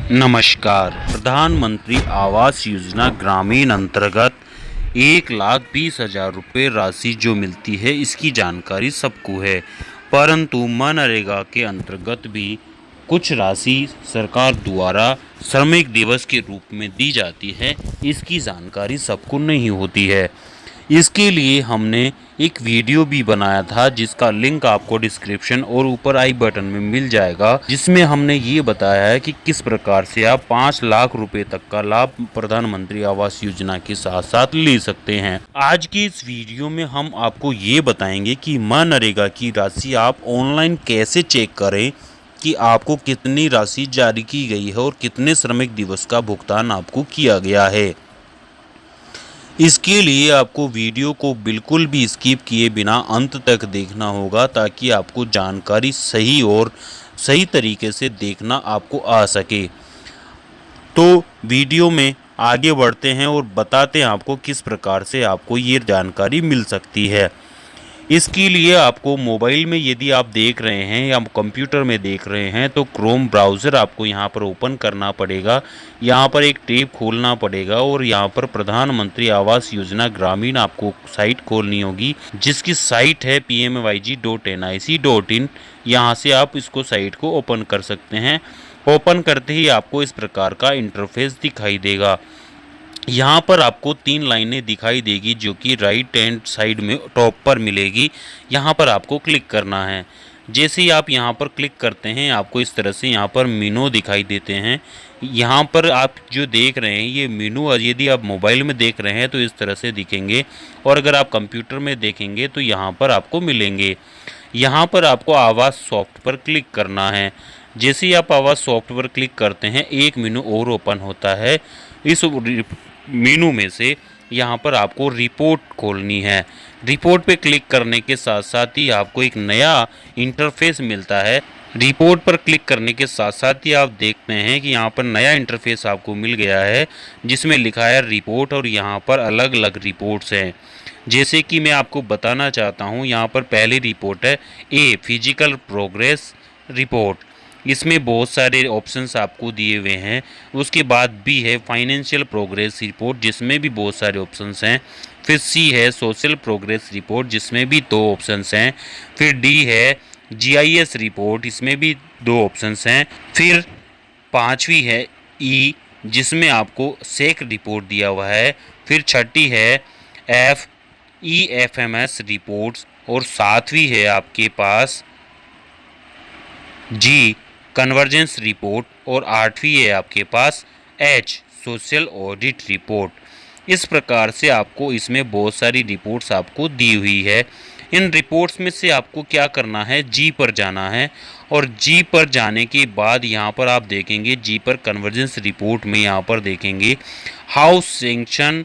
नमस्कार। प्रधानमंत्री आवास योजना ग्रामीण अंतर्गत 1,20,000 रुपये राशि जो मिलती है, इसकी जानकारी सबको है। परंतु मनरेगा के अंतर्गत भी कुछ राशि सरकार द्वारा श्रमिक दिवस के रूप में दी जाती है, इसकी जानकारी सबको नहीं होती है। इसके लिए हमने एक वीडियो भी बनाया था, जिसका लिंक आपको डिस्क्रिप्शन और ऊपर आई बटन में मिल जाएगा, जिसमें हमने ये बताया है कि किस प्रकार से आप 5 लाख रुपए तक का लाभ प्रधानमंत्री आवास योजना के साथ साथ ले सकते हैं। आज की इस वीडियो में हम आपको ये बताएंगे कि मनरेगा की राशि आप ऑनलाइन कैसे चेक करें कि आपको कितनी राशि जारी की गई है और कितने श्रमिक दिवस का भुगतान आपको किया गया है। इसके लिए आपको वीडियो को बिल्कुल भी स्किप किए बिना अंत तक देखना होगा, ताकि आपको जानकारी सही और सही तरीके से देखना आपको आ सके। तो वीडियो में आगे बढ़ते हैं और बताते हैं आपको किस प्रकार से आपको ये जानकारी मिल सकती है। इसके लिए आपको मोबाइल में यदि आप देख रहे हैं या कंप्यूटर में देख रहे हैं, तो क्रोम ब्राउज़र आपको यहाँ पर ओपन करना पड़ेगा। यहाँ पर एक टैब खोलना पड़ेगा और यहाँ पर प्रधानमंत्री आवास योजना ग्रामीण आपको साइट खोलनी होगी, जिसकी साइट है pmyg.nic.in। यहाँ से आप इसको साइट को ओपन कर सकते हैं। ओपन करते ही आपको इस प्रकार का इंटरफेस दिखाई देगा। यहाँ पर आपको 3 लाइनें दिखाई देगी, जो कि राइट हैंड साइड में टॉप पर मिलेगी। यहाँ पर आपको क्लिक करना है। जैसे ही आप यहाँ पर क्लिक करते हैं, आपको इस तरह से यहाँ पर मेनू दिखाई देते हैं। यहाँ पर आप जो देख रहे हैं ये मेनू, यदि आप मोबाइल में देख रहे हैं तो इस तरह से दिखेंगे, और अगर आप कंप्यूटर में देखेंगे तो यहाँ पर आपको मिलेंगे। यहाँ पर आपको आवास सॉफ्ट पर क्लिक करना है। जैसे ही आप आवास सॉफ्ट पर क्लिक करते हैं, एक मेनू और ओपन होता है। इस मेनू में से यहाँ पर आपको रिपोर्ट खोलनी है। रिपोर्ट पे क्लिक करने के साथ साथ ही आपको एक नया इंटरफेस मिलता है। रिपोर्ट पर क्लिक करने के साथ साथ ही आप देखते हैं कि यहाँ पर नया इंटरफेस आपको मिल गया है, जिसमें लिखा है रिपोर्ट, और यहाँ पर अलग अलग रिपोर्ट्स हैं। जैसे कि मैं आपको बताना चाहता हूँ, यहाँ पर पहली रिपोर्ट है ए फिजिकल प्रोग्रेस रिपोर्ट। इसमें बहुत सारे ऑप्शंस आपको दिए हुए हैं। उसके बाद बी है फाइनेंशियल प्रोग्रेस रिपोर्ट, जिसमें भी बहुत सारे ऑप्शंस हैं। फिर सी है सोशल प्रोग्रेस रिपोर्ट, जिसमें भी 2 ऑप्शंस हैं। फिर डी है जीआईएस रिपोर्ट, इसमें भी 2 ऑप्शंस हैं। फिर 5वीं है ई, जिसमें आपको सेक रिपोर्ट दिया हुआ है। फिर 6ठी है एफ ईएफएमएस रिपोर्ट्स, और 7वीं है आपके पास जी कन्वर्जेंस रिपोर्ट, और 8वीं है आपके पास एच सोशल ऑडिट रिपोर्ट। इस प्रकार से आपको इसमें बहुत सारी रिपोर्ट्स आपको दी हुई है। इन रिपोर्ट्स में से आपको क्या करना है, जी पर जाना है, और जी पर जाने के बाद यहाँ पर आप देखेंगे जी पर कन्वर्जेंस रिपोर्ट में यहाँ पर देखेंगे हाउस सेंक्शन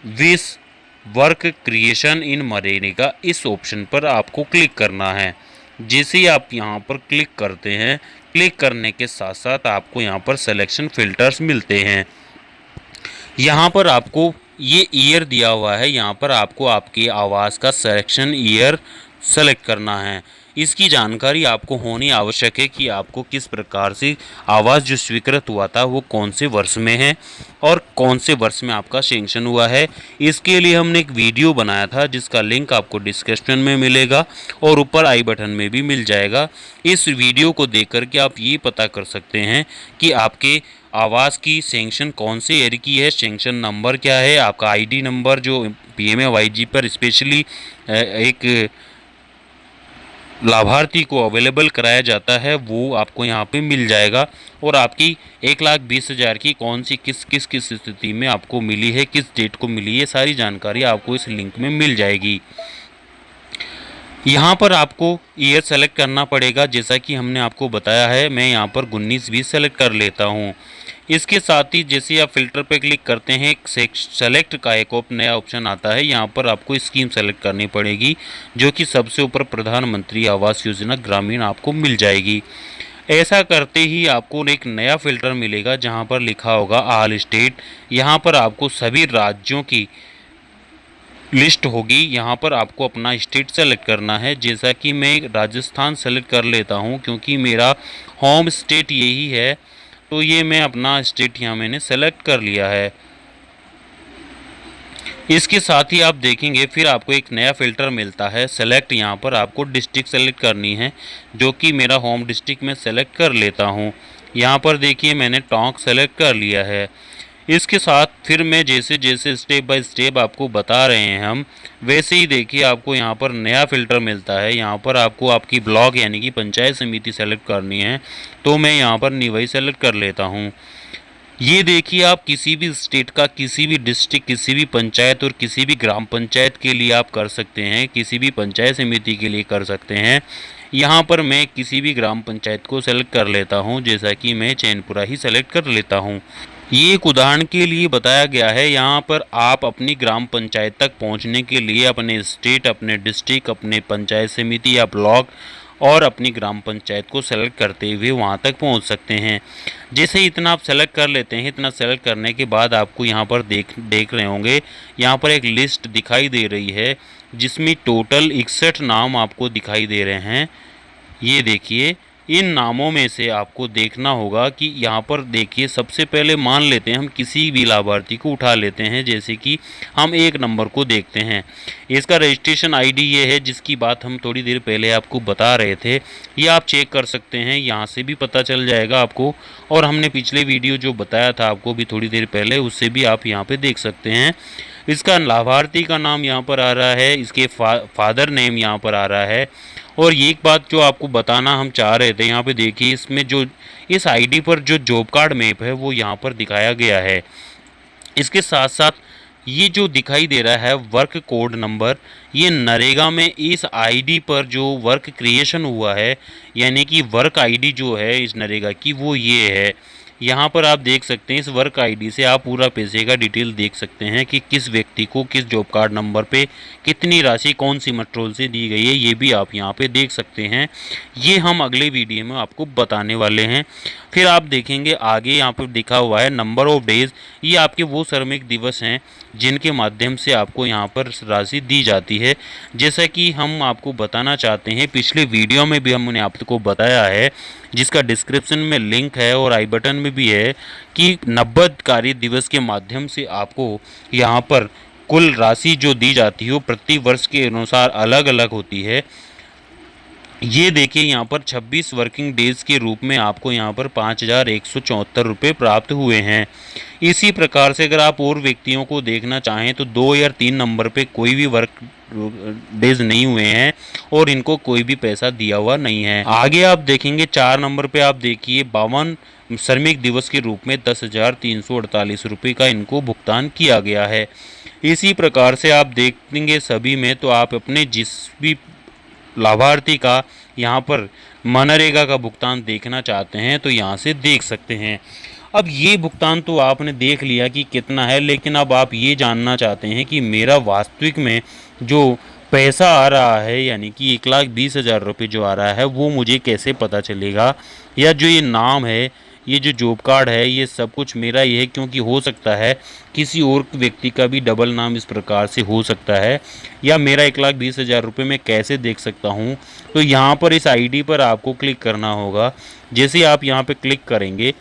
विस वर्क क्रिएशन इन मनरेगा। इस ऑप्शन पर आपको क्लिक करना है। जैसे ही आप यहाँ पर क्लिक करते हैं, क्लिक करने के साथ साथ आपको यहाँ पर सिलेक्शन फिल्टर्स मिलते हैं। यहाँ पर आपको ये ईयर दिया हुआ है, यहाँ पर आपको आपके आवास का सिलेक्शन ईयर सेलेक्ट करना है। इसकी जानकारी आपको होनी आवश्यक है कि आपको किस प्रकार से आवास जो स्वीकृत हुआ था वो कौन से वर्ष में है और कौन से वर्ष में आपका सेंक्शन हुआ है। इसके लिए हमने एक वीडियो बनाया था, जिसका लिंक आपको डिस्क्रिप्शन में मिलेगा और ऊपर आई बटन में भी मिल जाएगा। इस वीडियो को देख कर के आप ये पता कर सकते हैं कि आपके आवास की सेंक्शन कौन से ईयर की है, सेंक्शन नंबर क्या है, आपका आईडी नंबर जो पीएमएवाईजी पर स्पेशली एक लाभार्थी को अवेलेबल कराया जाता है, वो आपको यहाँ पे मिल जाएगा। और आपकी 1,20,000 की कौन सी किस स्थिति में आपको मिली है, किस डेट को मिली है, सारी जानकारी आपको इस लिंक में मिल जाएगी। यहाँ पर आपको ईयर सेलेक्ट करना पड़ेगा, जैसा कि हमने आपको बताया है। मैं यहाँ पर 19-20 सेलेक्ट कर लेता हूँ। इसके साथ ही जैसे आप फिल्टर पे क्लिक करते हैं, सेलेक्ट का एक नया ऑप्शन आता है। यहाँ पर आपको स्कीम सेलेक्ट करनी पड़ेगी, जो कि सबसे ऊपर प्रधानमंत्री आवास योजना ग्रामीण आपको मिल जाएगी। ऐसा करते ही आपको एक नया फिल्टर मिलेगा, जहाँ पर लिखा होगा ऑल स्टेट। यहाँ पर आपको सभी राज्यों की लिस्ट होगी। यहाँ पर आपको अपना स्टेट सेलेक्ट करना है। जैसा कि मैं राजस्थान सेलेक्ट कर लेता हूँ, क्योंकि मेरा होम स्टेट यही है। तो ये मैं अपना स्टेट यहाँ मैंने सेलेक्ट कर लिया है। इसके साथ ही आप देखेंगे फिर आपको एक नया फ़िल्टर मिलता है सेलेक्ट। यहाँ पर आपको डिस्ट्रिक्ट सेलेक्ट करनी है, जो कि मेरा होम डिस्ट्रिक्ट में सेलेक्ट कर लेता हूँ। यहाँ पर देखिए मैंने टोंक सेलेक्ट कर लिया है। इसके साथ फिर मैं जैसे जैसे स्टेप बाय स्टेप आपको बता रहे हैं हम, वैसे ही देखिए आपको यहाँ पर नया फ़िल्टर मिलता है। यहाँ पर आपको आपकी ब्लॉक यानी कि पंचायत समिति सेलेक्ट करनी है, तो मैं यहाँ पर निवाई सेलेक्ट कर लेता हूँ। ये देखिए आप किसी भी स्टेट का किसी भी डिस्ट्रिक्ट, किसी भी पंचायत और किसी भी ग्राम पंचायत के लिए आप कर सकते हैं, किसी भी पंचायत समिति के लिए कर सकते हैं। यहाँ पर मैं किसी भी ग्राम पंचायत को सेलेक्ट कर लेता हूँ, जैसा कि मैं चैनपुरा ही सेलेक्ट कर लेता हूँ। ये एक उदाहरण के लिए बताया गया है। यहाँ पर आप अपनी ग्राम पंचायत तक पहुँचने के लिए अपने स्टेट, अपने डिस्ट्रिक्ट, अपने पंचायत समिति या ब्लॉक और अपनी ग्राम पंचायत को सेलेक्ट करते हुए वहाँ तक पहुँच सकते हैं। जैसे इतना आप सेलेक्ट कर लेते हैं, इतना सेलेक्ट करने के बाद आपको यहाँ पर देख रहे होंगे, यहाँ पर एक लिस्ट दिखाई दे रही है जिसमें टोटल 61 नाम आपको दिखाई दे रहे हैं। ये देखिए इन नामों में से आपको देखना होगा कि यहाँ पर देखिए सबसे पहले मान लेते हैं हम किसी भी लाभार्थी को उठा लेते हैं। जैसे कि हम एक नंबर को देखते हैं, इसका रजिस्ट्रेशन आईडी ये है जिसकी बात हम थोड़ी देर पहले आपको बता रहे थे। ये आप चेक कर सकते हैं, यहाँ से भी पता चल जाएगा आपको। और हमने पिछले वीडियो जो बताया था आपको भी थोड़ी देर पहले, उससे भी आप यहाँ पर देख सकते हैं। इसका लाभार्थी का नाम यहाँ पर आ रहा है, इसके फादर नेम यहाँ पर आ रहा है। और ये एक बात जो आपको बताना हम चाह रहे थे, यहाँ पे देखिए इसमें जो इस आईडी पर जो जॉब कार्ड मैप है वो यहाँ पर दिखाया गया है। इसके साथ साथ ये जो दिखाई दे रहा है वर्क कोड नंबर, ये नरेगा में इस आईडी पर जो वर्क क्रिएशन हुआ है यानी कि वर्क आईडी जो है इस नरेगा की वो ये है। यहाँ पर आप देख सकते हैं इस वर्क आईडी से आप पूरा पैसे का डिटेल देख सकते हैं कि किस व्यक्ति को किस जॉब कार्ड नंबर पे कितनी राशि कौन सी मटेरियल से दी गई है, ये भी आप यहाँ पे देख सकते हैं। ये हम अगले वीडियो में आपको बताने वाले हैं। फिर आप देखेंगे आगे यहाँ पर लिखा हुआ है नंबर ऑफ डेज, ये आपके वो श्रमिक दिवस हैं जिनके माध्यम से आपको यहाँ पर राशि दी जाती है। जैसा कि हम आपको बताना चाहते हैं, पिछले वीडियो में भी हमने आपको बताया है, जिसका डिस्क्रिप्शन में लिंक है और आई बटन में भी है, कि 90 कार्य दिवस के माध्यम से आपको यहाँ पर कुल राशि जो दी जाती है वो प्रति वर्ष के अनुसार अलग अलग होती है। ये देखिए यहाँ पर 26 वर्किंग डेज के रूप में आपको यहाँ पर 5,174 रुपये प्राप्त हुए हैं। इसी प्रकार से अगर आप और व्यक्तियों को देखना चाहें तो 2 या 3 नंबर पे कोई भी वर्क डेज नहीं हुए हैं और इनको कोई भी पैसा दिया हुआ नहीं है। आगे आप देखेंगे 4 नंबर पे आप देखिए 52 श्रमिक दिवस के रूप में 10,348 रुपये का इनको भुगतान किया गया है। इसी प्रकार से आप देखेंगे सभी में, तो आप अपने जिस भी लाभार्थी का यहाँ पर मनरेगा का भुगतान देखना चाहते हैं तो यहाँ से देख सकते हैं। अब ये भुगतान तो आपने देख लिया कि कितना है, लेकिन अब आप ये जानना चाहते हैं कि मेरा वास्तविक में जो पैसा आ रहा है यानी कि 1,20,000 रुपये जो आ रहा है वो मुझे कैसे पता चलेगा, या जो ये नाम है, ये जो जॉब कार्ड है, ये सब कुछ मेरा ही है, क्योंकि हो सकता है किसी और व्यक्ति का भी डबल नाम इस प्रकार से हो सकता है। या मेरा 1,20,000 रुपये मैं कैसे देख सकता हूँ, तो यहाँ पर इस आईडी पर आपको क्लिक करना होगा। जैसे आप यहाँ पे क्लिक करेंगे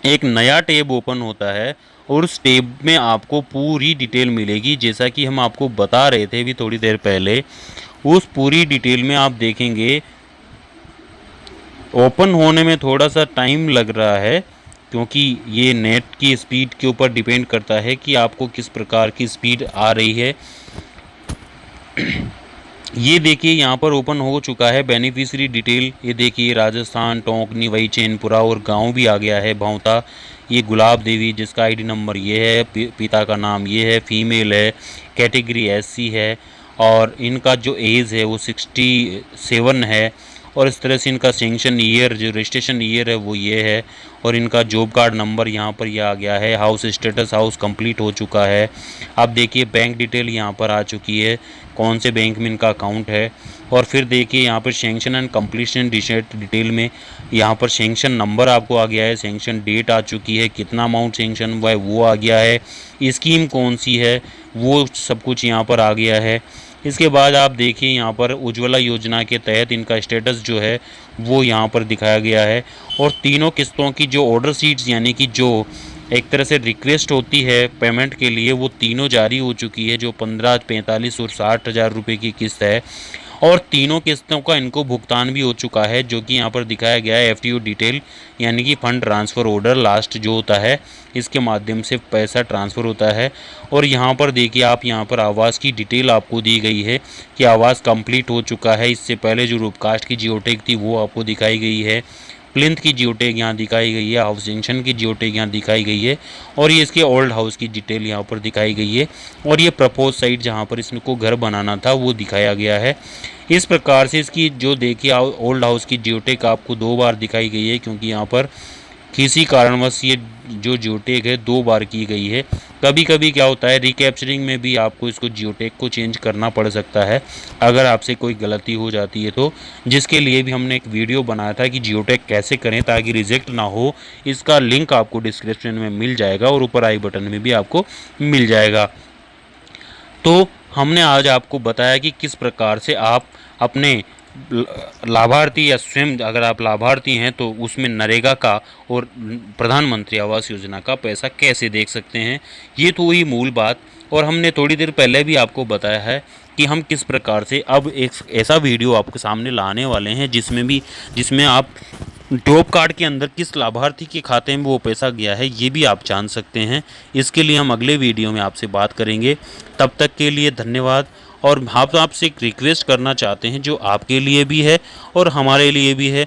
एक नया टैब ओपन होता है और उस टैब में आपको पूरी डिटेल मिलेगी, जैसा कि हम आपको बता रहे थे अभी थोड़ी देर पहले। उस पूरी डिटेल में आप देखेंगे ओपन होने में थोड़ा सा टाइम लग रहा है, क्योंकि ये नेट की स्पीड के ऊपर डिपेंड करता है कि आपको किस प्रकार की स्पीड आ रही है। ये देखिए यहाँ पर ओपन हो चुका है बेनिफिशियरी डिटेल। ये देखिए राजस्थान, टोंक, निवाई, चैनपुरा और गांव भी आ गया है भौंता। ये गुलाब देवी जिसका आईडी नंबर ये है, पिता का नाम ये है, फीमेल है, कैटेगरी एससी है और इनका जो एज है वो 67 है। और इस तरह से इनका सेंक्शन ईयर, जो रजिस्ट्रेशन ईयर है वो ये है। और इनका जॉब कार्ड नंबर यहाँ पर यह आ गया है। हाउस स्टेटस, हाउस कंप्लीट हो चुका है। अब देखिए बैंक डिटेल यहाँ पर आ चुकी है, कौन से बैंक में इनका अकाउंट है। और फिर देखिए यहाँ पर सेंक्शन एंड कंप्लीशन डिटेल में यहाँ पर सेंक्शन नंबर आपको आ गया है, सेंक्शन डेट आ चुकी है, कितना अमाउंट सेंक्शन हुआ है वो आ गया है, स्कीम कौन सी है वो सब कुछ यहाँ पर आ गया है। इसके बाद आप देखिए यहाँ पर उज्ज्वला योजना के तहत इनका स्टेटस जो है वो यहाँ पर दिखाया गया है। और तीनों किस्तों की जो ऑर्डर शीट्स यानी कि जो एक तरह से रिक्वेस्ट होती है पेमेंट के लिए, वो तीनों जारी हो चुकी है, जो 15, 45 और 60,000 रुपये की किस्त है। और तीनों किस्तों का इनको भुगतान भी हो चुका है, जो कि यहाँ पर दिखाया गया है FTO डिटेल यानी कि फंड ट्रांसफ़र ऑर्डर लास्ट जो होता है इसके माध्यम से पैसा ट्रांसफ़र होता है। और यहाँ पर देखिए आप, यहाँ पर आवास की डिटेल आपको दी गई है कि आवास कंप्लीट हो चुका है। इससे पहले जो रूपकास्ट की जियोटेक थी वो आपको दिखाई गई है, प्लिंथ की जियोटेक यहाँ दिखाई गई है, हाउस जंक्शन की जियोटेक यहाँ दिखाई गई है, और ये इसके ओल्ड हाउस की डिटेल यहाँ पर दिखाई गई है, और ये प्रपोज साइट जहाँ पर इसको घर बनाना था वो दिखाया गया है। इस प्रकार से इसकी जो देखिए ओल्ड हाउस की जियोटेक आपको 2 बार दिखाई गई है, क्योंकि यहाँ पर किसी कारणवश ये जो जियोटेक है 2 बार की गई है। कभी कभी क्या होता है रिकैप्चरिंग में भी आपको इसको जियोटेक को चेंज करना पड़ सकता है अगर आपसे कोई गलती हो जाती है तो, जिसके लिए भी हमने एक वीडियो बनाया था कि जियोटेक कैसे करें ताकि रिजेक्ट ना हो। इसका लिंक आपको डिस्क्रिप्शन में मिल जाएगा और ऊपर आई बटन में भी आपको मिल जाएगा। तो हमने आज आपको बताया कि किस प्रकार से आप अपने लाभार्थी या स्वयं अगर आप लाभार्थी हैं तो उसमें नरेगा का और प्रधानमंत्री आवास योजना का पैसा कैसे देख सकते हैं। ये तो हुई मूल बात। और हमने थोड़ी देर पहले भी आपको बताया है कि हम किस प्रकार से अब एक ऐसा वीडियो आपके सामने लाने वाले हैं जिसमें आप जॉब कार्ड के अंदर किस लाभार्थी के खाते में वो पैसा गया है ये भी आप जान सकते हैं। इसके लिए हम अगले वीडियो में आपसे बात करेंगे। तब तक के लिए धन्यवाद। और हम तो आपसे एक रिक्वेस्ट करना चाहते हैं जो आपके लिए भी है और हमारे लिए भी है।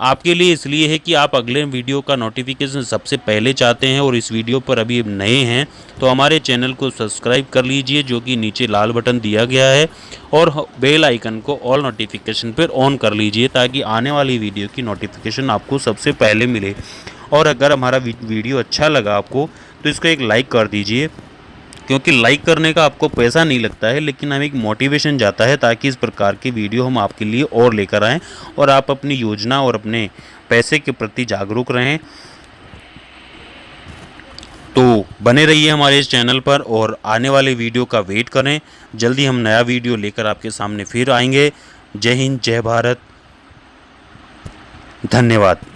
आपके लिए इसलिए है कि आप अगले वीडियो का नोटिफिकेशन सबसे पहले चाहते हैं और इस वीडियो पर अभी नए हैं तो हमारे चैनल को सब्सक्राइब कर लीजिए, जो कि नीचे लाल बटन दिया गया है, और बेल आइकन को ऑल नोटिफिकेशन पर ऑन कर लीजिए ताकि आने वाली वीडियो की नोटिफिकेशन आपको सबसे पहले मिले। और अगर हमारा वीडियो अच्छा लगा आपको तो इसको एक लाइक कर दीजिए, क्योंकि लाइक करने का आपको पैसा नहीं लगता है लेकिन हमें एक मोटिवेशन जाता है ताकि इस प्रकार के वीडियो हम आपके लिए और लेकर आएँ और आप अपनी योजना और अपने पैसे के प्रति जागरूक रहें। तो बने रहिए हमारे इस चैनल पर और आने वाले वीडियो का वेट करें। जल्दी हम नया वीडियो लेकर आपके सामने फिर आएंगे। जय हिंद, जय भारत, धन्यवाद।